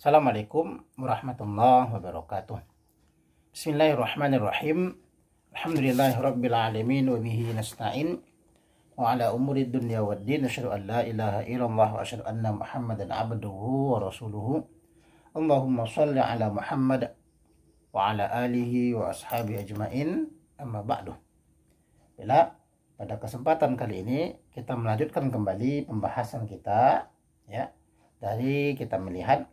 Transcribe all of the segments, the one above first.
Assalamualaikum warahmatullahi wabarakatuh. Bismillahirrahmanirrahim. Alhamdulillahirabbil alamin wa bihi nasta'in wa ala umuri dunya waddin. Asyhadu an la ilaha illallah wa asyhadu anna Muhammadan abduhu wa rasuluhu. Allahumma shalli ala Muhammad wa ala alihi wa ashabihi ajmain. Amma ba'du. Pada kesempatan kali ini kita melanjutkan kembali pembahasan kita, ya, dari kita melihat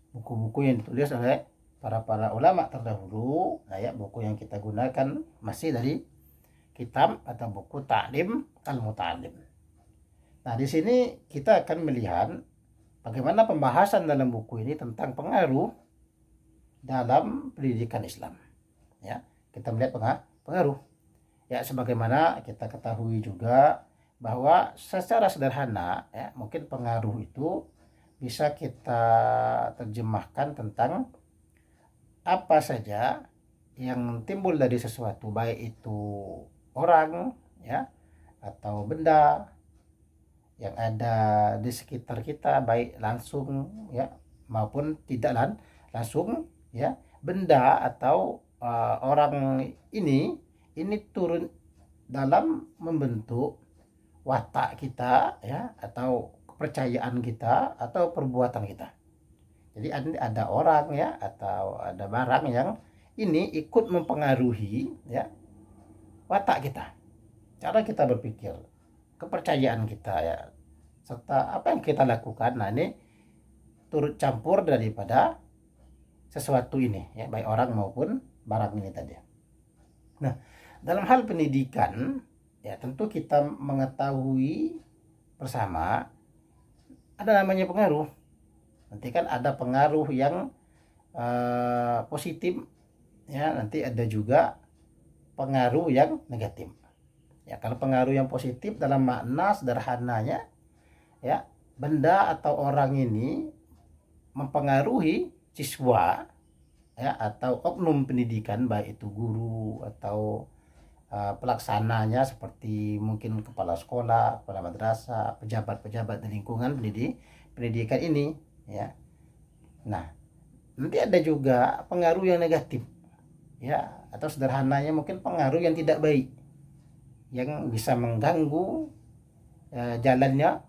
buku-buku yang ditulis oleh para ulama terdahulu. Nah, ya, buku yang kita gunakan masih dari kitab atau buku Ta'lim al-Muta'allim. Nah, di sini kita akan melihat bagaimana pembahasan dalam buku ini tentang pengaruh dalam pendidikan Islam. Ya, kita melihat pengaruh. Ya, sebagaimana kita ketahui juga bahwa secara sederhana, ya, mungkin pengaruh itu bisa kita terjemahkan tentang apa saja yang timbul dari sesuatu, baik itu orang, ya, atau benda yang ada di sekitar kita, baik langsung, ya, maupun tidak langsung, ya, benda atau orang ini turun dalam membentuk watak kita, ya, atau kepercayaan kita atau perbuatan kita. Jadi ada orang, ya, atau ada barang yang ini ikut mempengaruhi, ya, watak kita, cara kita berpikir, kepercayaan kita, ya, serta apa yang kita lakukan. Nah, ini turut campur daripada sesuatu ini, ya, baik orang maupun barang ini tadi. Nah, dalam hal pendidikan, ya, tentu kita mengetahui bersama ada namanya pengaruh. Nanti kan ada pengaruh yang positif, ya, nanti ada juga pengaruh yang negatif. Ya, kalau pengaruh yang positif dalam makna sederhananya, ya, benda atau orang ini mempengaruhi siswa, ya, atau oknum pendidikan, baik itu guru atau pelaksananya seperti mungkin kepala sekolah, kepala madrasah, pejabat-pejabat di lingkungan pendidikan ini, ya. Nah, nanti ada juga pengaruh yang negatif, ya, atau sederhananya mungkin pengaruh yang tidak baik yang bisa mengganggu jalannya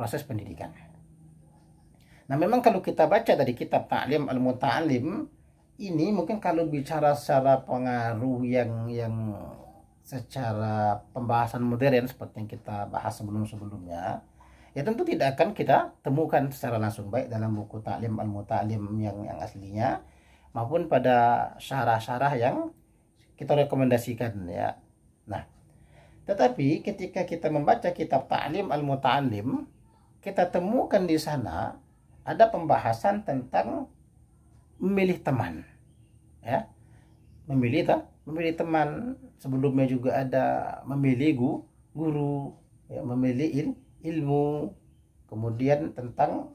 proses pendidikan. Nah, memang kalau kita baca dari kitab Ta'lim al-Muta'allim ini, mungkin kalau bicara secara pengaruh yang secara pembahasan modern seperti yang kita bahas sebelum-sebelumnya, ya, tentu tidak akan kita temukan secara langsung, baik dalam buku Ta'lim al-Muta'allim yang aslinya maupun pada syarah-syarah yang kita rekomendasikan, ya. Nah, tetapi ketika kita membaca kitab Ta'lim al-Muta'allim, kita temukan di sana ada pembahasan tentang memilih teman, ya, memilih teman. Sebelumnya juga ada memilih guru, ya, memilih ilmu. Kemudian tentang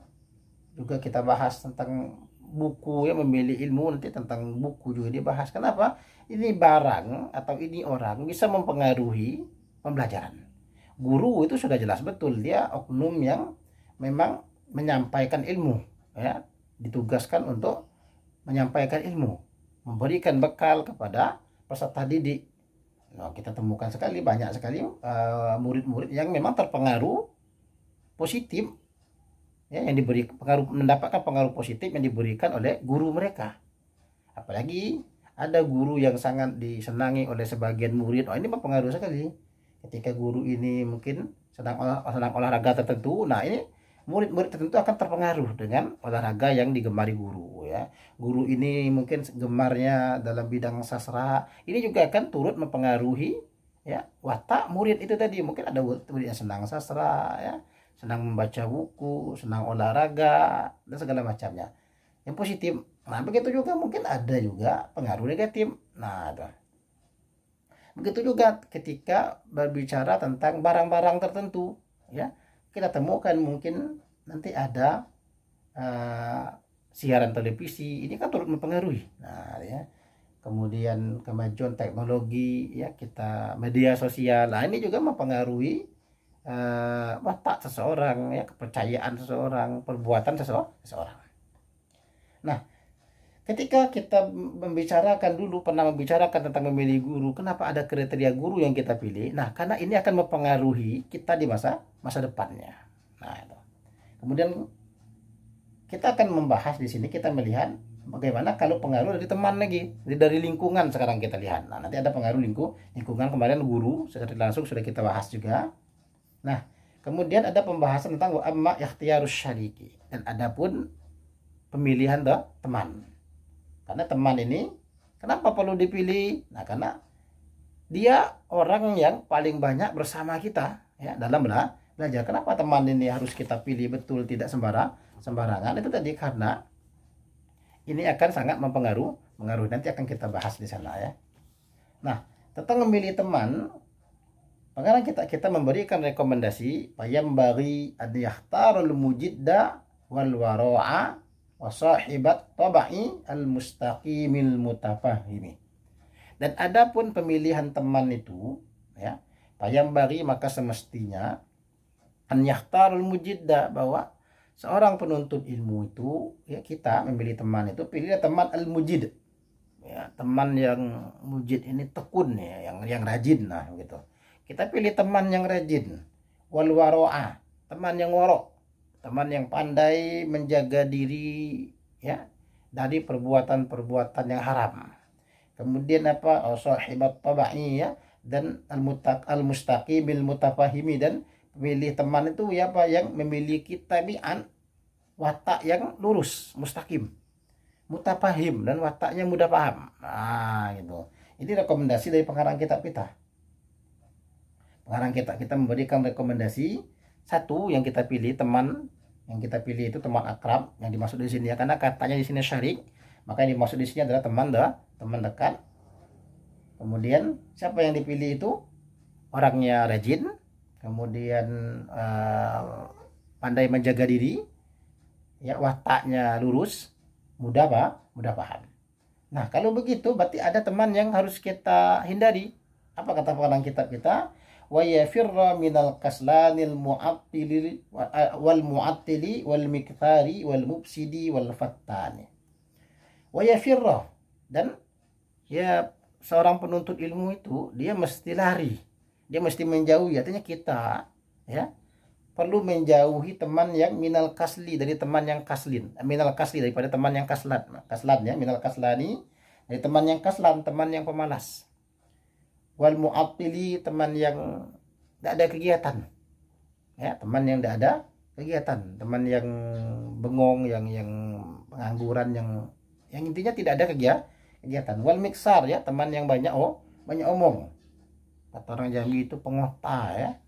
juga kita bahas tentang buku, ya, memilih ilmu, nanti tentang buku juga dibahas. Kenapa? Ini barang atau ini orang bisa mempengaruhi pembelajaran. Guru itu sudah jelas betul, dia oknum yang memang menyampaikan ilmu, ya, ditugaskan untuk menyampaikan ilmu, memberikan bekal kepada peserta didik. Nah, kita temukan banyak sekali murid-murid yang memang terpengaruh positif, ya, yang mendapatkan pengaruh positif yang diberikan oleh guru mereka. Apalagi ada guru yang sangat disenangi oleh sebagian murid. Ini berpengaruh sekali. Ketika guru ini mungkin sedang olahraga tertentu, nah, ini murid-murid tertentu akan terpengaruh dengan olahraga yang digemari guru, ya. Guru ini mungkin gemarnya dalam bidang sastra, ini juga akan turut mempengaruhi, ya, watak murid itu tadi. Mungkin ada murid yang senang sastra, ya, senang membaca buku, senang olahraga dan segala macamnya yang positif. Nah, begitu juga mungkin ada juga pengaruh negatif. Nah, begitu juga ketika berbicara tentang barang-barang tertentu, ya, kita temukan mungkin nanti ada siaran televisi, ini kan turut mempengaruhi. Nah, ya, kemudian kemajuan teknologi, ya, kita media sosial, nah, ini juga mempengaruhi watak seseorang, ya, kepercayaan seseorang, perbuatan seseorang. Nah, ketika kita membicarakan dulu, pernah membicarakan tentang memilih guru, kenapa ada kriteria guru yang kita pilih? Nah, karena ini akan mempengaruhi kita di masa depannya. Nah, itu. Kemudian kita akan membahas di sini, kita melihat bagaimana kalau pengaruh dari teman lagi, dari lingkungan sekarang kita lihat. Nah, nanti ada pengaruh lingkungan, kemarin guru secara langsung sudah kita bahas juga. Nah, kemudian ada pembahasan tentang wa amma ikhtiyarus syariki, dan adapun pemilihan teman. Karena teman ini kenapa perlu dipilih? Nah, karena dia orang yang paling banyak bersama kita ya dalam belajar. Kenapa teman ini harus kita pilih betul, tidak sembarangan? Itu tadi karena ini akan sangat mempengaruhi. Nanti akan kita bahas di sana ya. Nah, tentang memilih teman, sekarang kita memberikan rekomendasi payam bagi adiyahtarul mujidda wal wara'a wa sahibat tabai al mustaqimil mutafahimi. Dan adapun pemilihan teman itu ya, payam bagi maka semestinya an yahtarul mujidda, bahwa seorang penuntut ilmu itu ya, kita memilih teman itu pilihlah teman al mujid ya, teman yang mujid ini tekun ya, yang rajin. Nah gitu, kita pilih teman yang rajin. Wal waro'a, teman yang warok, teman yang pandai menjaga diri ya dari perbuatan-perbuatan yang haram. Kemudian apa, sahibat tabai ya, dan al mustaqimil mutafahimi, dan memilih teman itu ya apa, yang memiliki tabian watak yang lurus, mustaqim, mutafahim, dan wataknya mudah paham. Nah gitu, ini rekomendasi dari pengarang kitab kita. Pengarang kita memberikan rekomendasi satu, yang kita pilih teman, yang kita pilih itu teman akrab yang dimaksud di sini ya, karena katanya di sini syarik, maka yang dimaksud di sini adalah teman dekat. Kemudian siapa yang dipilih itu orangnya rajin, kemudian pandai menjaga diri ya, wataknya lurus, mudah paham. Nah kalau begitu berarti ada teman yang harus kita hindari. Apa kata pengarang kitab kita? Wa yafirra minal kaslanil mu'attili wal mu'attili wal mikthari wal mufsidi wal fattani. Wa yafirra, dan ya seorang penuntut ilmu itu dia mesti lari, dia mesti menjauhi. Artinya kita ya perlu menjauhi teman yang minal kasli, dari teman yang kaslin, minal kasli daripada teman yang kaslan ya, minal kaslani dari teman yang kaslan, teman yang pemalas. Wal mu'attili, teman yang tidak ada kegiatan ya, teman yang tidak ada kegiatan, teman yang bengong, yang pengangguran, yang intinya tidak ada kegiatan. Wal miksar ya, teman yang banyak omong, kata orang Jambi itu pengota ya.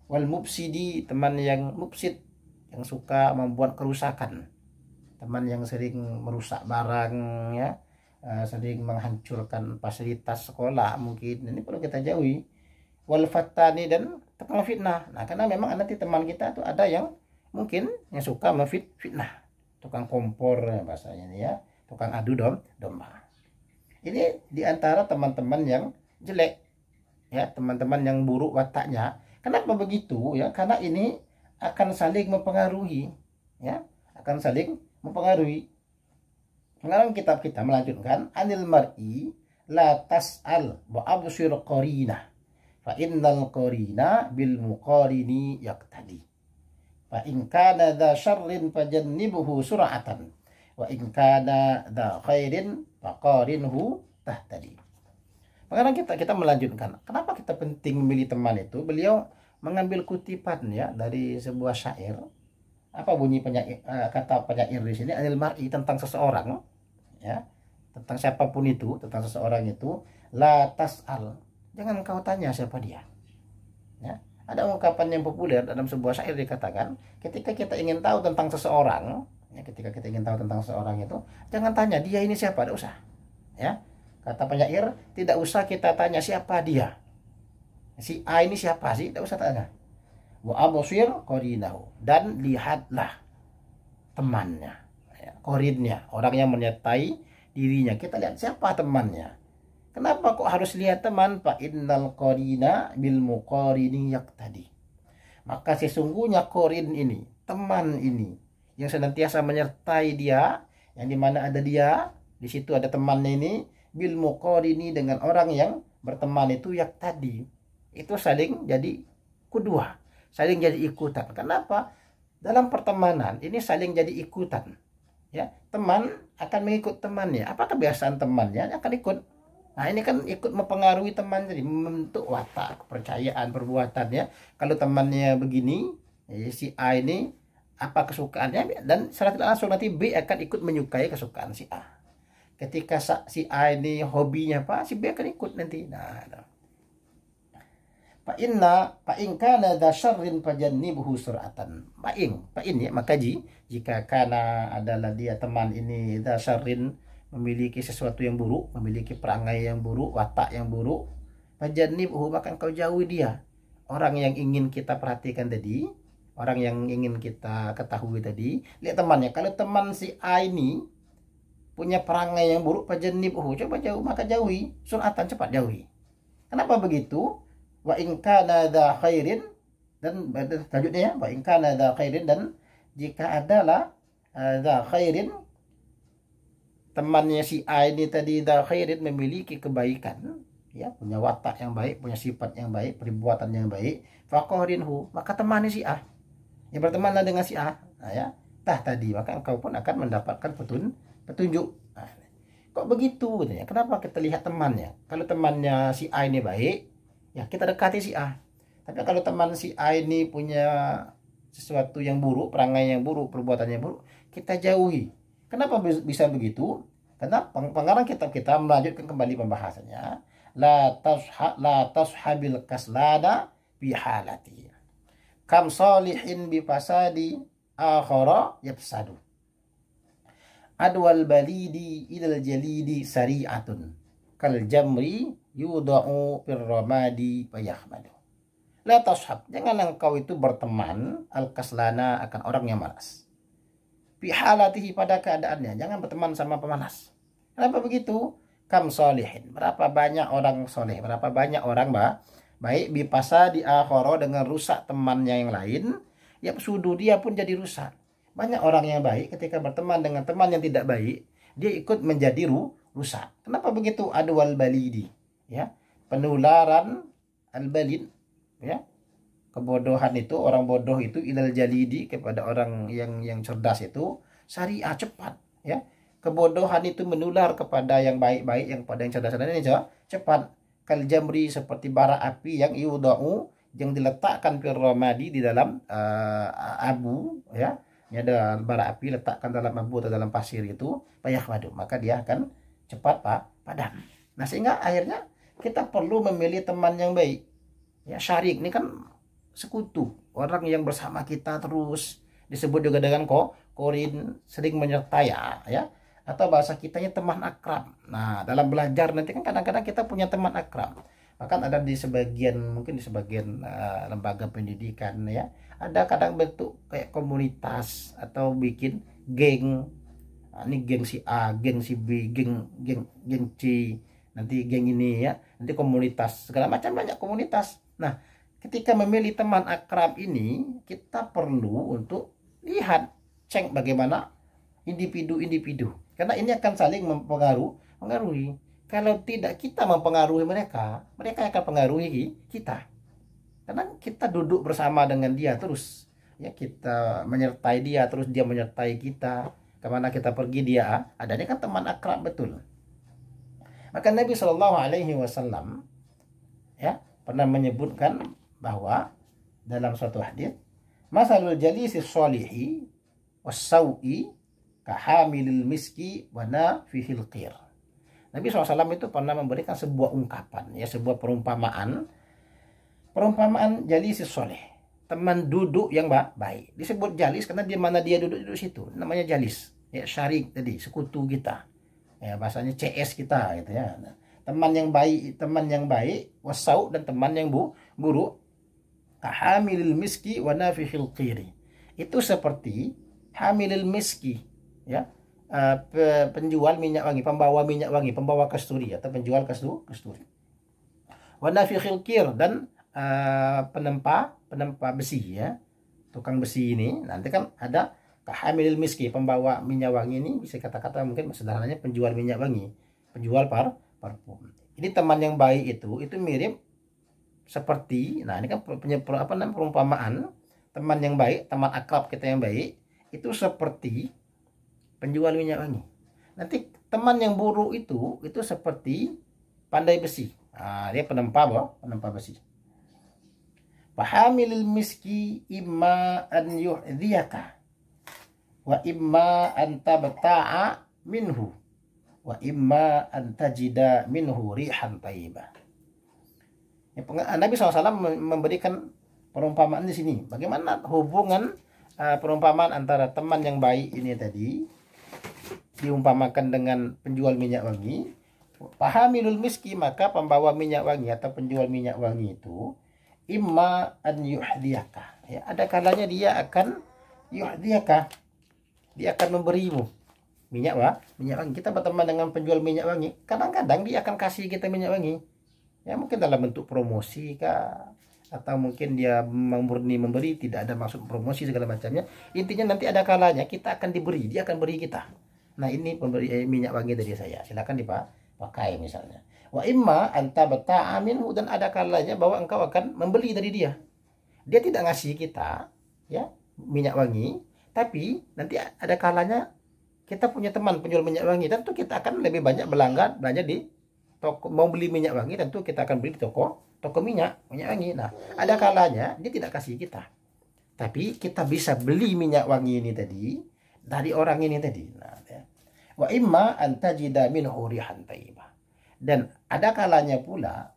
Wal mufsidi, teman yang mufsid, yang suka membuat kerusakan, teman yang sering merusak barang ya, sering menghancurkan fasilitas sekolah mungkin, ini perlu kita jauhi. Wal fattani, dan tukang fitnah. Nah karena memang nanti teman kita tuh ada yang mungkin yang suka fitnah, tukang kompor ya bahasanya ya, tukang adu domba. Ini diantara teman-teman yang jelek ya, teman-teman yang buruk wataknya. Kenapa begitu ya? Karena ini akan saling mempengaruhi ya, akan saling mempengaruhi. Pengarang kitab kita melanjutkan, anil mar'i la tas'al wa absir qarina fa innal qarina bil muqarini yaqtadi fa in kana dha syarrin fajannibuhu sur'atan wa in kana dha khairin faqarinhu tahtadi. Pengarang kita melanjutkan, kenapa kita penting memilih teman itu? Beliau mengambil kutipan ya dari sebuah syair. Apa bunyi kata penyair di sini? Anil mar'i, tentang seseorang ya, tentang siapapun itu, tentang seseorang itu, la tas'al, jangan kau tanya siapa dia ya. Ada ungkapan yang populer dalam sebuah syair dikatakan, ketika kita ingin tahu tentang seseorang ya, ketika kita ingin tahu tentang seseorang itu, jangan tanya dia ini siapa, tidak usah ya. Kata penyair, tidak usah kita tanya siapa dia, si A ini siapa sih, tidak usah tanya. Wa absir qarinahu, dan lihatlah temannya ya, qarinnya, orang yang menyertai dirinya. Kita lihat siapa temannya. Kenapa kok harus lihat teman? Fa innal qarina bil muqarini yaqtadi, maka sesungguhnya qarin ini, teman ini yang senantiasa menyertai dia, yang dimana ada dia, di situ ada temannya ini, bil muqarini dengan orang yang berteman itu yang tadi itu saling jadi kedua, saling jadi ikutan. Kenapa? Dalam pertemanan ini saling jadi ikutan. Ya, teman akan mengikut temannya. Apa kebiasaan temannya akan ikut. Nah, ini kan ikut mempengaruhi teman, jadi membentuk watak, kepercayaan, perbuatannya. Kalau temannya begini, si A ini apa kesukaannya, dan secara tidak langsung nanti B akan ikut menyukai kesukaan si A. Ketika si A ini hobinya apa, si B akan ikut nanti. Nah. Fa in kana dza syarrin fajannibuhu sur'atan. Fa in ya, maka jika kana adalah dia teman ini dza syarrin, memiliki sesuatu yang buruk, memiliki perangai yang buruk, watak yang buruk, fajannibuhu, maka engkau jauhi dia. Orang yang ingin kita perhatikan tadi, orang yang ingin kita ketahui tadi, lihat temannya. Kalau teman si A ini punya perangai yang buruk, fajannibuhu, coba jauh, maka jauhi, sur'atan, cepat jauhi. Kenapa begitu? Wa in kana dza khairin, dan lanjutnya ya, wa in kana dza khairin, dan jika adalah dza khairin, temannya si A ini tadi dza khairin, memiliki kebaikan, ya, punya watak yang baik, punya sifat yang baik, perbuatan yang baik, faqarinhu, maka temani si A, ya, bertemanlah dengan si A. Nah, ya, tadi maka engkau pun akan mendapatkan petunjuk. Nah, kok begitu katanya? Kenapa kita lihat temannya? Kalau temannya si A ini baik, ya kita dekati si A. Tapi kalau teman si A ini punya sesuatu yang buruk, perangai yang buruk, perbuatan yang buruk, kita jauhi. Kenapa bisa begitu? Karena pengarang kitab kita melanjutkan kembali pembahasannya. La tashabil kaslana bihalati. Kam salihin bi fasadi akhara yafsadu. Adwal balidi ilal jalidi sari'atun. Kal jamri yudau firramadi payahmadu. La tashab, jangan engkau itu berteman al-kaslana, akan orang yang malas. Fi halatihi, pada keadaannya, jangan berteman sama pemalas. Kenapa begitu? Kam solihin, berapa banyak orang soleh, berapa banyak orang baik, bipasa di akhoro, dengan rusak temannya yang lain, ya sudu, dia pun jadi rusak. Banyak orang yang baik ketika berteman dengan teman yang tidak baik, dia ikut menjadi rusak. Kenapa begitu? Adwal balidi, ya, penularan al-balid, ya, kebodohan itu, orang bodoh itu, ilal jalidi, kepada orang yang cerdas itu, syariah, cepat, ya, kebodohan itu menular kepada yang baik-baik, yang pada yang cerdas, dan ini cepat. Kal jamri, seperti bara api yang yudau, yang diletakkan fir ramadi, di dalam abu, ya, ini ada bara api letakkan dalam abu atau dalam pasir itu, payahmadu, maka dia akan cepat padam. Nah, sehingga akhirnya kita perlu memilih teman yang baik. Ya, syarik ini kan sekutu, orang yang bersama kita terus, disebut juga dengan korin, sering menyertai, ya, atau bahasa kitanya teman akrab. Nah, dalam belajar nanti kan kadang-kadang kita punya teman akrab. Bahkan ada di sebagian, mungkin di sebagian lembaga pendidikan, ya, ada kadang bentuk kayak komunitas atau bikin geng. Nah, ini geng si A, geng si B, geng C, nanti geng ini, ya, nanti komunitas, segala macam, banyak komunitas. Nah, ketika memilih teman akrab ini, kita perlu untuk lihat, cek bagaimana individu-individu, karena ini akan saling mempengaruhi. Kalau tidak kita mempengaruhi mereka, mereka akan pengaruhi kita. Karena kita duduk bersama dengan dia terus, ya, kita menyertai dia terus, dia menyertai kita. Kemana kita pergi dia ada, ini kan teman akrab betul. Maka Nabi Shallallahu Alaihi Wasallam, ya, pernah menyebutkan bahwa dalam suatu hadis, masalul jalisi sholihi wassaui kahamilil miski wana fihil qir. Nabi SAW itu pernah memberikan sebuah ungkapan, ya, sebuah perumpamaan jalisi sholih, teman duduk yang baik. Disebut jalis karena di mana dia duduk situ, namanya jalis, ya, syarik tadi, sekutu kita, ya, bahasanya CS kita, gitu, ya. Nah, teman yang baik wasau, dan teman yang buruk, kahamilil miski wa nafihil qiri, itu seperti hamilil miski, ya, penjual minyak wangi, pembawa minyak wangi, pembawa kasturi, atau penjual kasturi. Wa nafihil qir, dan penempa besi, ya, tukang besi ini nanti kan ada Kahamilil miski, pembawa minyak wangi ini bisa kata-kata mungkin sederhananya penjual minyak wangi, penjual parfum. Ini teman yang baik itu mirip seperti, nah ini kan perumpamaan teman yang baik, teman akrab kita yang baik itu seperti penjual minyak wangi. Nanti teman yang buruk itu seperti pandai besi. Nah, dia penempa besi. Fahamilil miski imma an yuhdiyaka wa imma an tabta'a minhu wa imma an tajida minhu rihan thayyibah. Nabi SAW memberikan perumpamaan di sini. Bagaimana hubungan perumpamaan antara teman yang baik ini tadi diumpamakan dengan penjual minyak wangi. Fahamilul miski, maka pembawa minyak wangi atau penjual minyak wangi itu imma an yuhdiyaka, ya, ada kalanya dia akan yuhdiyaka, dia akan memberimu minyak wangi. Kita berteman dengan penjual minyak wangi, kadang-kadang dia akan kasih kita minyak wangi, ya mungkin dalam bentuk promosi kah, atau mungkin dia murni memberi, tidak ada maksud promosi segala macamnya. Intinya nanti ada kalanya kita akan diberi, dia akan beri kita. Nah, ini pemberi minyak wangi dari saya, silakan dipakai misalnya. Wa imma anta bata'a minhu, dan ada kalanya bahwa engkau akan membeli dari dia. Dia tidak ngasih kita ya minyak wangi, tapi nanti ada kalanya kita punya teman penjual minyak wangi, tentu kita akan lebih banyak belanja di toko. Mau beli minyak wangi tentu kita akan beli di toko minyak wangi. Nah, ada kalanya dia tidak kasih kita, tapi kita bisa beli minyak wangi ini tadi dari orang ini tadi. Nah, ya. Wa imma antajida minhu rihan thayyibah. Dan ada kalanya pula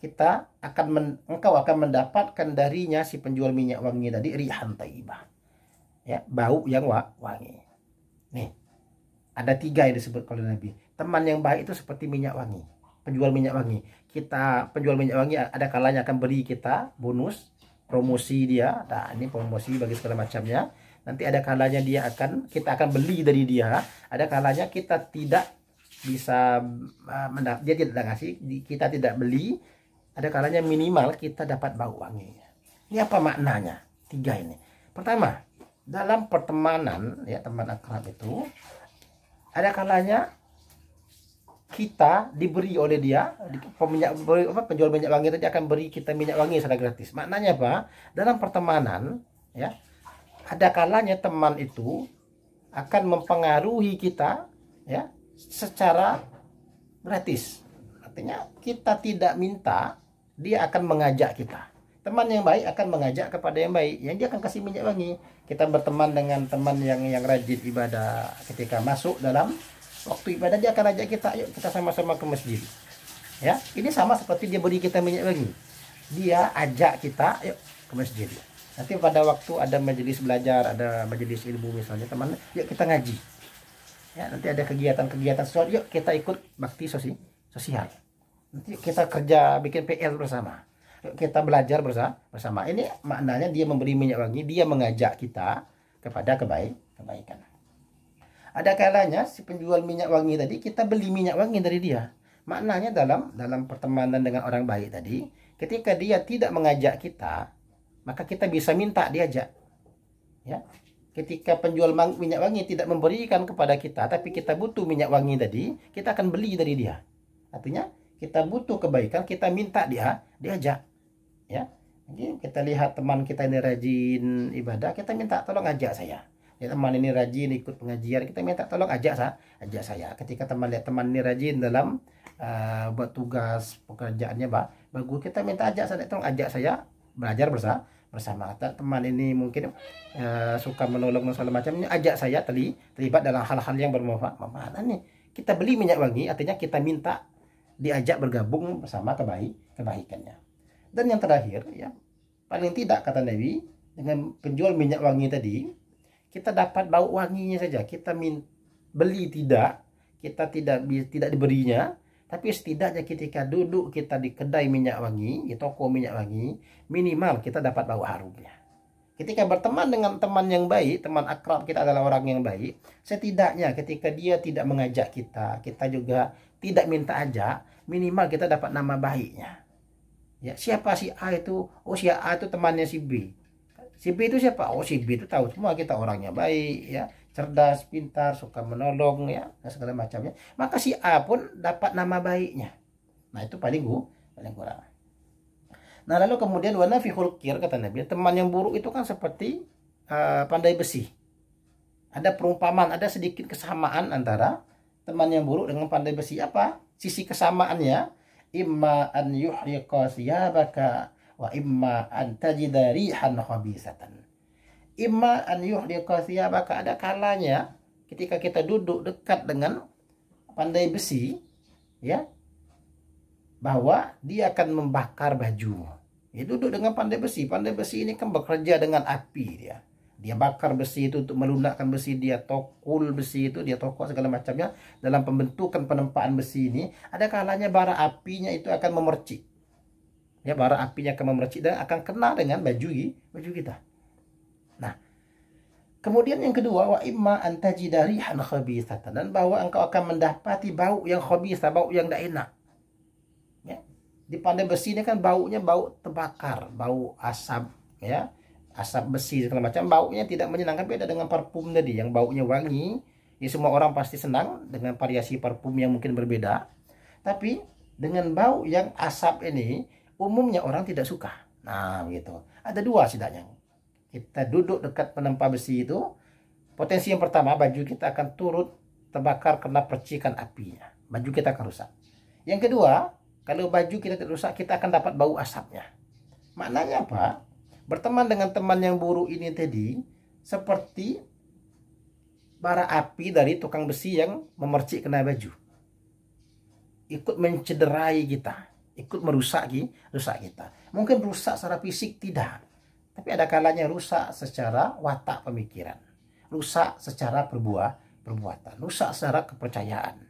engkau akan mendapatkan darinya si penjual minyak wangi tadi rihan thayyibah, ya, bau yang wangi. Nih, ada 3 yang disebut oleh Nabi. Teman yang baik itu seperti minyak wangi, penjual minyak wangi. Penjual minyak wangi ada kalanya akan beri kita bonus, promosi dia. Nah, ini promosi bagi segala macamnya. Nanti ada kalanya kita akan beli dari dia. Ada kalanya kita tidak bisa dia tidak ngasih, kita tidak beli. Ada kalanya minimal kita dapat bau wangi. Ini apa maknanya? 3 ini. Pertama, dalam pertemanan, ya, teman akrab itu ada kalanya kita diberi oleh dia, penjual minyak wangi tadi akan beri kita minyak wangi secara gratis. Maknanya apa? Dalam pertemanan, ya, ada kalanya teman itu akan mempengaruhi kita, ya, secara gratis. Artinya kita tidak minta, dia akan mengajak kita. Teman yang baik akan mengajak kepada yang baik, yang dia akan kasih minyak wangi. Kita berteman dengan teman yang rajin ibadah, ketika masuk dalam waktu ibadah dia akan ajak kita, yuk kita sama-sama ke masjid. Ya, ini sama seperti dia beri kita minyak wangi. Dia ajak kita, yuk ke masjid. Nanti pada waktu ada majelis belajar, ada majelis ilmu misalnya, teman, yuk kita ngaji. Ya, nanti ada kegiatan-kegiatan sosial, yuk kita ikut bakti sosial. Nanti kita kerja bikin PR bersama. Yuk kita belajar bersama. Ini maknanya dia memberi minyak wangi, dia mengajak kita kepada kebaikan. Ada kalanya si penjual minyak wangi tadi kita beli minyak wangi dari dia. Maknanya dalam pertemanan dengan orang baik tadi, ketika dia tidak mengajak kita, maka kita bisa minta diajak. Ya. Ketika penjual minyak wangi tidak memberikan kepada kita, tapi kita butuh minyak wangi tadi, kita akan beli dari dia. Artinya kita butuh kebaikan, kita minta diajak. Ya, jadi kita lihat teman kita ini rajin ibadah, kita minta tolong ajak saya. Ya, teman ini rajin ikut pengajian, kita minta tolong ajak saya. Ketika lihat teman ini rajin dalam buat tugas pekerjaannya bagus, kita minta tolong ajak saya belajar bersama. Teman ini mungkin suka menolong segala macamnya, ajak saya terlibat dalam hal-hal yang bermanfaat. Nah, nih kita beli minyak wangi, artinya kita minta diajak bergabung bersama kebaikannya. Dan yang terakhir, ya, paling tidak kata Nabi, dengan penjual minyak wangi tadi kita dapat bau wanginya saja. Kita beli kita tidak diberinya, tapi setidaknya ketika duduk kita di kedai minyak wangi, di toko minyak wangi, minimal kita dapat bau harumnya. Ketika berteman dengan teman yang baik, teman akrab kita adalah orang yang baik, setidaknya ketika dia tidak mengajak kita juga tidak minta ajak, minimal kita dapat nama baiknya. Ya, siapa si A itu? Oh, si A itu temannya si B. Si B itu siapa? Oh, si B itu tahu semua kita orangnya baik, ya, cerdas, pintar, suka menolong, ya, dan segala macamnya. Maka si A pun dapat nama baiknya. Nah, itu paling kurang. Nah, lalu kemudian wana fi khulqir, kata Nabi, teman yang buruk itu kan seperti pandai besi. Ada perumpamaan, ada sedikit kesamaan antara teman yang buruk dengan pandai besi. Apa sisi kesamaannya? Imma an yuhriqa thiyabaka wa imma an tajida rihan khabisatan. Imma an yuhriqa thiyabaka, ada kalanya ketika kita duduk dekat dengan pandai besi, ya, bahwa dia akan membakar baju. Ya, duduk dengan pandai besi. Pandai besi ini kan bekerja dengan api dia. Dia bakar besi itu untuk melunakkan besi, dia tokul besi itu, dia tokok segala macamnya. Dalam pembentukan penempaan besi ini, ada kalanya bara apinya itu akan memercik. Ya, bara apinya akan memercik dan akan kena dengan baju kita. Nah, kemudian yang kedua, wa imma an tajida rihan khabithatan, dan bahwa engkau akan mendapati bau yang khabithah, bau yang tidak enak. Ya. Di pandai besi ini kan baunya bau terbakar, bau asap, ya. Asap besi segala macam, baunya tidak menyenangkan. Beda dengan parfum tadi yang baunya wangi. Ya, semua orang pasti senang dengan variasi parfum yang mungkin berbeda. Tapi dengan bau yang asap ini umumnya orang tidak suka. Nah, begitu. Ada dua setidaknya. Kita duduk dekat penempa besi itu, potensi yang pertama, baju kita akan turut terbakar karena percikan apinya. Baju kita akan rusak. Yang kedua, kalau baju kita tidak rusak, kita akan dapat bau asapnya. Maknanya apa? Berteman dengan teman yang buruk ini tadi seperti bara api dari tukang besi yang memercik kena baju. Ikut mencederai kita, ikut merusak kita. Mungkin rusak secara fisik tidak, tapi ada kalanya rusak secara watak pemikiran, rusak secara perbuatan, rusak secara kepercayaan.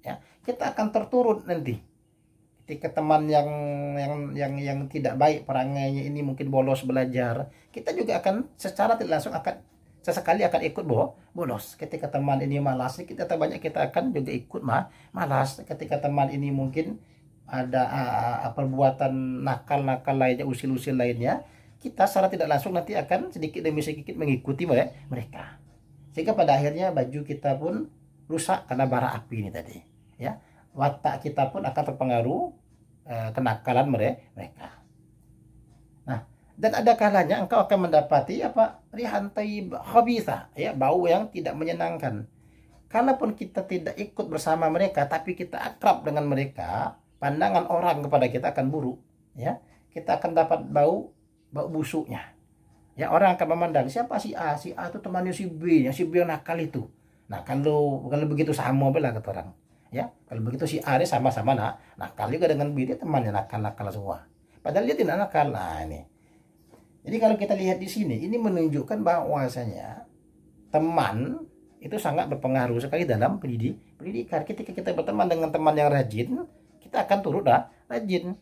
Ya, kita akan terturut nanti. Ketika teman yang tidak baik perangainya ini mungkin bolos belajar, kita juga akan secara tidak langsung akan sesekali akan ikut bolos. Ketika teman ini malas, kita banyak kita akan juga ikut malas. Ketika teman ini mungkin ada perbuatan nakal lainnya, usil-usil lainnya, kita secara tidak langsung nanti akan sedikit demi sedikit mengikuti mereka. Sehingga pada akhirnya baju kita pun rusak karena bara api ini tadi, ya. Watak kita pun akan terpengaruh kenakalan mereka. Nah, dan ada kalanya engkau akan mendapati rihan thayyib khabithah, ya, bau yang tidak menyenangkan. Kalaupun kita tidak ikut bersama mereka, tapi kita akrab dengan mereka, pandangan orang kepada kita akan buruk, ya. Kita akan dapat bau busuknya. Ya, orang akan memandang siapa si A itu temannya si B, yang nakal itu. Nah, kalau begitu sama belah kata orang. Ya, kalau begitu si A sama-sama nakal juga dengan B, dia temannya nakal semua. Padahal dia tidak nakal. Nah, ini. Jadi kalau kita lihat di sini, ini menunjukkan bahwasanya teman itu sangat berpengaruh sekali dalam pendidikan. Ketika kita berteman dengan teman yang rajin, kita akan turut rajin.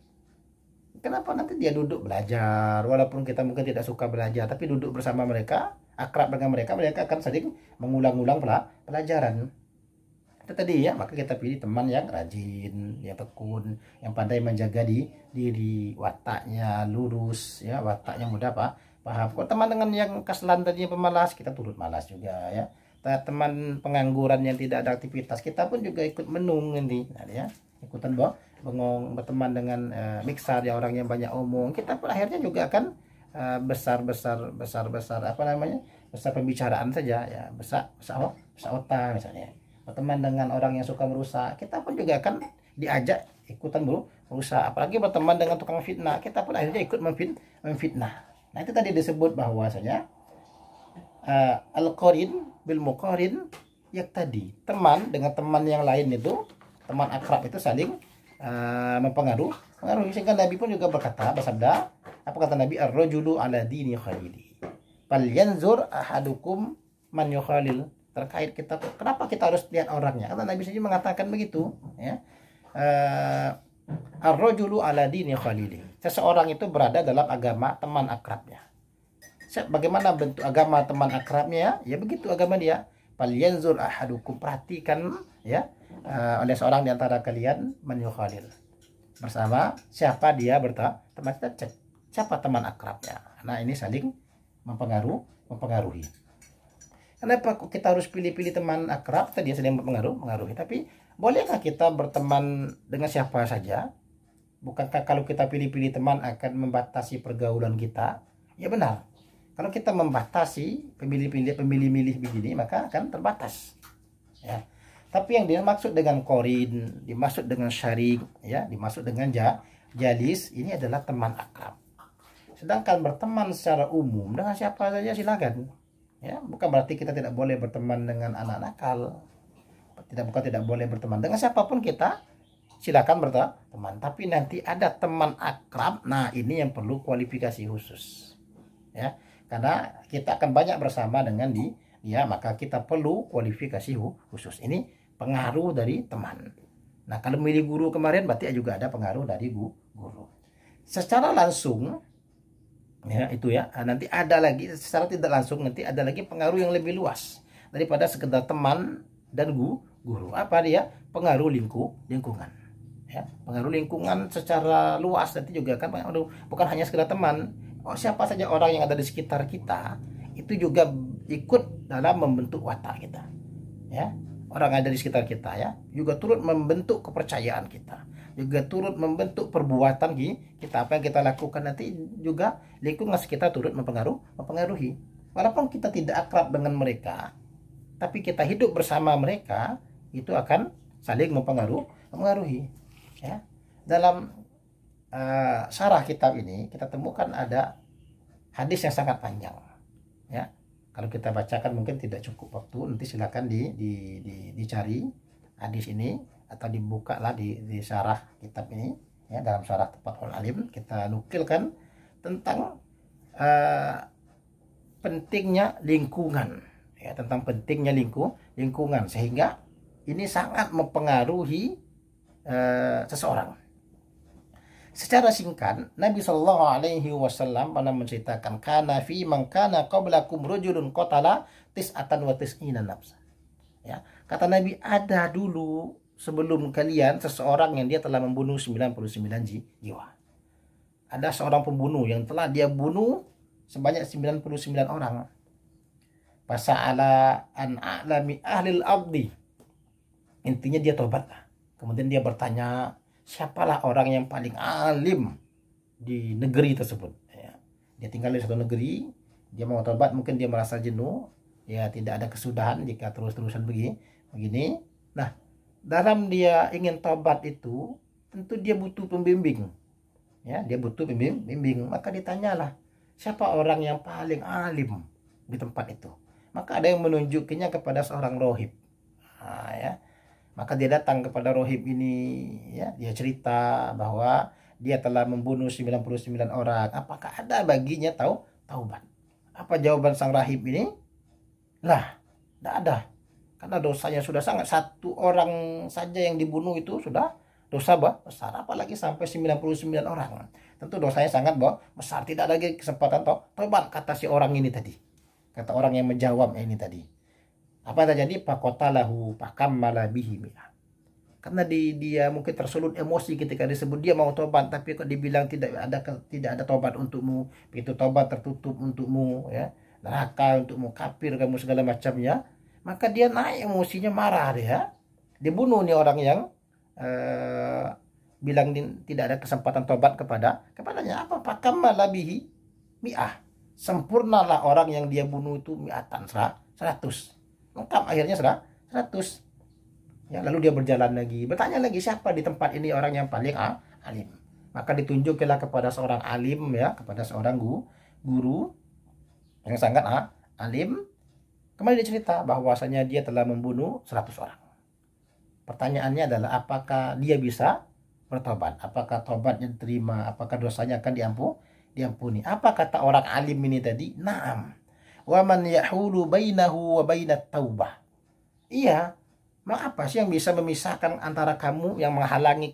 Kenapa? Nanti dia duduk belajar, walaupun kita mungkin tidak suka belajar, tapi duduk bersama mereka, akrab dengan mereka akan sering mengulang-ulang pelajaran. Itu tadi, ya, maka kita pilih teman yang rajin, yang tekun, yang pandai menjaga diri, wataknya lurus, ya, wataknya mudah paham. Kalau teman dengan yang kaslan tadi, pemalas, kita turut malas juga, ya. Teman pengangguran yang tidak ada aktivitas, kita pun juga ikut menung nanti, nah, ya, ikutan bengong. Berteman dengan miksar, ya, orang yang banyak omong, kita pun akhirnya juga akan besar pembicaraan saja, ya, besar otak misalnya. Berteman dengan orang yang suka merusak, kita pun juga akan diajak ikutan merusak. Apalagi berteman dengan tukang fitnah, kita pun akhirnya ikut memfitnah. Nah, itu tadi disebut bahwasanya al-qarin bil muqarin, ya, tadi teman dengan teman yang lain itu, teman akrab itu saling mempengaruhi. Sehingga Nabi pun juga bersabda, apa kata Nabi? Ar-rajulu ala dini khalili, falyanzur ahadukum man yukhalil. Terkait kita, kenapa kita harus lihat orangnya? Karena Nabi sendiri mengatakan begitu, ya. Ar-rajulu ala dini khalili. Seseorang itu berada dalam agama teman akrabnya. Bagaimana bentuk agama teman akrabnya? Ya, begitu agama dia. Falyanzur ahadukum, perhatikan, ya, oleh seorang di antara kalian, man yukhalil. Bersama siapa dia berteman, kita cek siapa teman akrabnya. Nah, ini saling mempengaruhi. Kenapa kita harus pilih-pilih teman akrab? Tadi sedang mempengaruhi. Tapi bolehkah kita berteman dengan siapa saja? Bukankah kalau kita pilih-pilih teman akan membatasi pergaulan kita? Ya benar. Kalau kita membatasi pemilih-milih begini, maka akan terbatas. Ya. Tapi yang dimaksud dengan korin, dimaksud dengan syarik, ya, dimaksud dengan jalis, ini adalah teman akrab. Sedangkan berteman secara umum dengan siapa saja silakan. Ya, bukan berarti kita tidak boleh berteman dengan anak nakal. Bukan tidak boleh berteman dengan siapapun, kita silakan berteman. Tapi nanti ada teman akrab. Nah, ini yang perlu kualifikasi khusus. Ya, karena kita akan banyak bersama dengan dia, maka kita perlu kualifikasi khusus. Ini pengaruh dari teman. Nah, kalau milih guru kemarin berarti juga ada pengaruh dari guru. Secara langsung, ya itu ya, nanti ada lagi secara tidak langsung, nanti ada lagi pengaruh yang lebih luas daripada sekedar teman dan guru. Apa dia? Pengaruh lingkungan. Ya, pengaruh lingkungan secara luas nanti juga kan bukan hanya sekedar teman. Siapa saja orang yang ada di sekitar kita itu juga ikut dalam membentuk watak kita. Ya, orang ada di sekitar kita ya juga turut membentuk kepercayaan kita, juga turut membentuk perbuatan kita. Apa yang kita lakukan nanti juga lingkungan sekitar turut mempengaruhi. Walaupun kita tidak akrab dengan mereka, tapi kita hidup bersama mereka, itu akan saling mempengaruhi. Ya, dalam syarah kitab ini kita temukan ada hadis yang sangat panjang. Ya, kalau kita bacakan mungkin tidak cukup waktu, nanti silakan dicari hadis ini atau dibuka lah di syarah kitab ini, ya, dalam syarah Tufathul Alim kita nukilkan tentang pentingnya lingkungan, ya, tentang pentingnya lingkungan, sehingga ini sangat mempengaruhi seseorang. Secara singkat, Nabi Shallallahu Alaihi Wasallam pernah menceritakan, kana fi man kana qablakum rajulun qatala tis'atan wa tis'ina nafsa. Ya, kata Nabi, ada dulu sebelum kalian seseorang yang dia telah membunuh 99 jiwa. Ada seorang pembunuh yang telah dia bunuh sebanyak 99 orang. Fasa'ala an a'lami ahlil ardi. Intinya dia tobatlah. Kemudian dia bertanya, siapalah orang yang paling alim di negeri tersebut, ya. Dia tinggal di satu negeri, dia mau tobat, mungkin dia merasa jenuh, ya, tidak ada kesudahan jika terus-terusan begini. Nah, dalam dia ingin tobat itu tentu dia butuh pembimbing, ya, dia butuh pembimbing. Maka ditanyalah, siapa orang yang paling alim di tempat itu. Maka ada yang menunjukinya kepada seorang rohib. Nah, ya, maka dia datang kepada rohib ini, ya, dia cerita bahwa dia telah membunuh 99 orang. Apakah ada baginya taubat? Apa jawaban sang rahib ini? Lah, tidak ada. Karena dosanya sudah sangat, satu orang saja yang dibunuh itu sudah dosa besar, apalagi sampai 99 orang. Tentu dosanya sangat besar, tidak ada lagi kesempatan taubat, kata si orang ini tadi. Kata orang yang menjawab ini tadi. Apa yang terjadi? Faqatalahu fakammala bihi mi'ah. Karena dia mungkin tersulut emosi ketika disebut dia mau tobat, tapi kok dibilang tidak ada tobat untukmu, itu tobat tertutup untukmu, ya, neraka untukmu, kafir kamu, segala macamnya. Maka dia naik emosinya, marah dia. Dia bunuh nih orang yang bilang tidak ada kesempatan tobat kepadanya. Apa? Fakammala bihi mi'ah. Sempurnalah orang yang dia bunuh itu mi'atan, 100. Lengkap akhirnya 100. Ya, lalu dia berjalan lagi, bertanya lagi, siapa di tempat ini orang yang paling alim. Maka ditunjukkanlah kepada seorang alim, ya, kepada seorang guru yang sangat alim. Kembali dicerita bahwasanya dia telah membunuh 100 orang. Pertanyaannya adalah, apakah dia bisa bertobat? Apakah tobatnya diterima? Apakah dosanya akan diampuni? Apa kata orang alim ini tadi? Naam. Wa man yahulu bainahu wa bainat taubah. Iya, apa sih yang bisa memisahkan antara kamu, yang menghalangi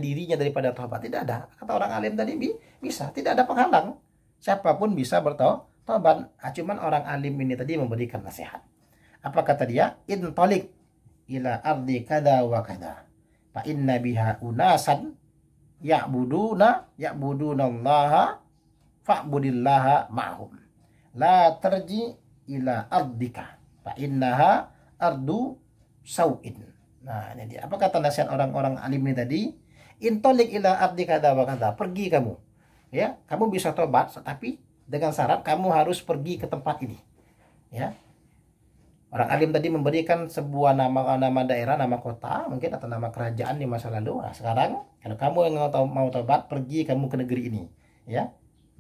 dirinya daripada taubat? Tidak ada. Kata orang alim tadi, bisa, tidak ada penghalang. Siapapun bisa bertobat. Cuman orang alim ini tadi memberikan nasihat. Apa kata dia? Intalik ila ardi kada wa kada, fa inna biha unasan ya'buduna Allaha fa'budillaha ma'hum. La tarji ila ardika fa innaha ardu sau'in. Nah, ini dia. Apa kata nasihat orang-orang alim ini tadi? Intolik ila ardika wa kata, pergi kamu. Ya, kamu bisa tobat, tapi dengan syarat kamu harus pergi ke tempat ini. Ya. Orang alim tadi memberikan sebuah nama daerah, nama kota, mungkin atau nama kerajaan di masa lalu. Nah, sekarang kalau kamu yang mau tobat, pergi kamu ke negeri ini. Ya.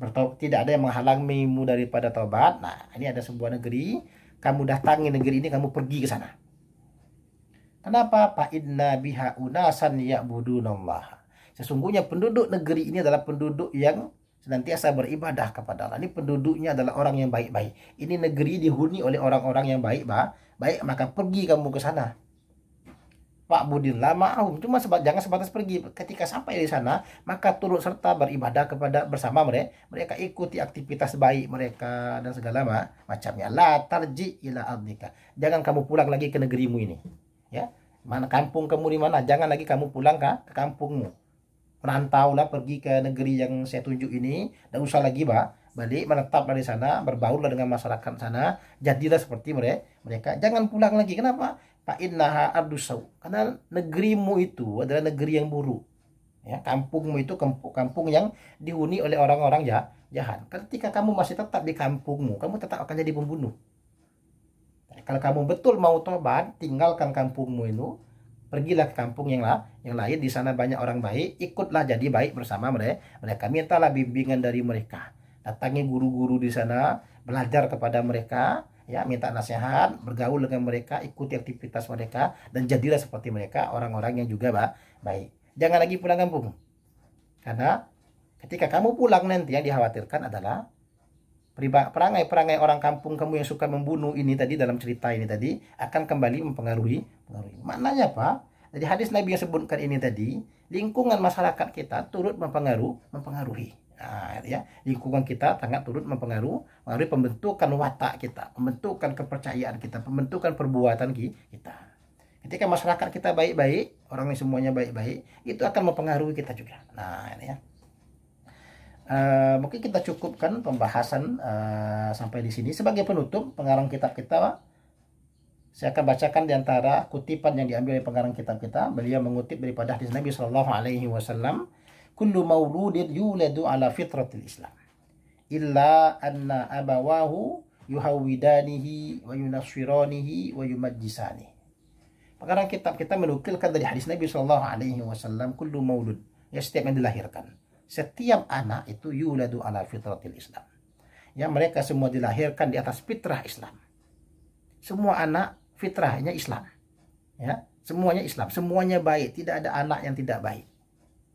Tidak ada yang menghalangimu daripada tobat. Nah, ini ada sebuah negeri, kamu datangi negeri ini, kamu pergi ke sana. Kenapa? Fa inna biha unasan ya'budunallah. Sesungguhnya penduduk negeri ini adalah penduduk yang senantiasa beribadah kepada Allah. Ini penduduknya adalah orang yang baik-baik. Ini negeri dihuni oleh orang-orang yang baik, maka pergi kamu ke sana. Fa'budillah ma'ahum. Cuma jangan sebatas pergi. Ketika sampai di sana, maka turut serta beribadah bersama mereka. Mereka ikuti aktivitas baik mereka dan segala macamnya. La tarji ila ardika. Jangan kamu pulang lagi ke negerimu ini. Ya, mana kampung kamu di mana? Jangan lagi kamu pulang ke kampungmu. Merantaulah, pergi ke negeri yang saya tunjuk ini, dan usah lagi balik, menetaplah di sana, berbaurlah dengan masyarakat sana, jadilah seperti mereka. Jangan pulang lagi. Kenapa? Fa innaha ardusau. Karena negerimu itu adalah negeri yang buruk. Ya, kampungmu itu kampung yang dihuni oleh orang-orang jahat. Ketika kamu masih tetap di kampungmu, kamu tetap akan jadi pembunuh. Kalau kamu betul mau tobat, tinggalkan kampungmu itu, pergilah ke kampung yang lain. Di sana banyak orang baik, ikutlah jadi baik bersama mereka. Mintalah bimbingan dari mereka. Datangi guru-guru di sana, belajar kepada mereka, ya, minta nasihat, bergaul dengan mereka, ikuti aktivitas mereka, dan jadilah seperti mereka, orang-orang yang juga baik. Jangan lagi pulang kampung. Karena ketika kamu pulang nanti yang dikhawatirkan adalah perangai-perangai orang kampung kamu yang suka membunuh ini tadi, dalam cerita ini tadi, akan kembali mempengaruhi. Maknanya apa? Jadi hadis Nabi yang sebutkan ini tadi, lingkungan masyarakat kita turut mempengaruhi. Nah, ya, lingkungan kita sangat turut mempengaruhi pembentukan watak kita, pembentukan kepercayaan kita, pembentukan perbuatan kita. Ketika masyarakat kita baik-baik, orang yang semuanya baik-baik, itu akan mempengaruhi kita juga. Nah, ini ya. Mungkin kita cukupkan pembahasan sampai di sini. Sebagai penutup pengarang kitab kita, saya akan bacakan di antara kutipan yang diambil oleh pengarang kitab kita. Beliau mengutip daripada hadis Nabi Shallallahu Alaihi Wasallam, "Kullu mauludin yuladu ala fitratil Islam, illa anna abawahu yuhawidanihi wa yunaswiranihi wa yumajjisani." Pengarang kitab kita menukilkan dari hadis Nabi Shallallahu Alaihi Wasallam, kullu maulud, ya, setiap yang dilahirkan, setiap anak itu yuladu ala fitratil Islam. Ya, mereka semua dilahirkan di atas fitrah Islam. Semua anak fitrahnya Islam. Ya, semuanya Islam, semuanya baik, tidak ada anak yang tidak baik.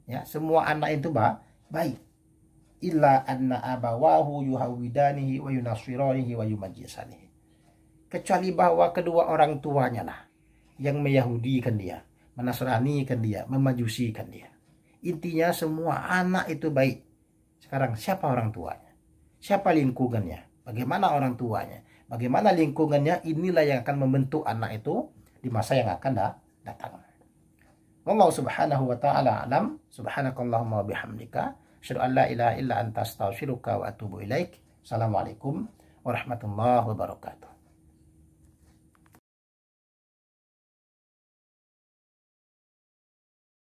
Ya, semua anak itu baik. Illa anna abawahu yuhawidanihi wa yunaswiranihi wa yumajjisanihi. Kecuali bahwa kedua orang tuanya lah yang meyahudikan dia, menasranikan dia, memajusikan dia. Intinya semua anak itu baik. Sekarang siapa orang tuanya? Siapa lingkungannya? Bagaimana orang tuanya? Bagaimana lingkungannya? Inilah yang akan membentuk anak itu di masa yang akan datang. Wallahu subhanahu wa ta'ala alam. Subhanakallahumma wa bihamdika asyhadu an la ilaha illa anta astaghfiruka wa atubu ilaik. Assalamualaikum warahmatullahi wabarakatuh.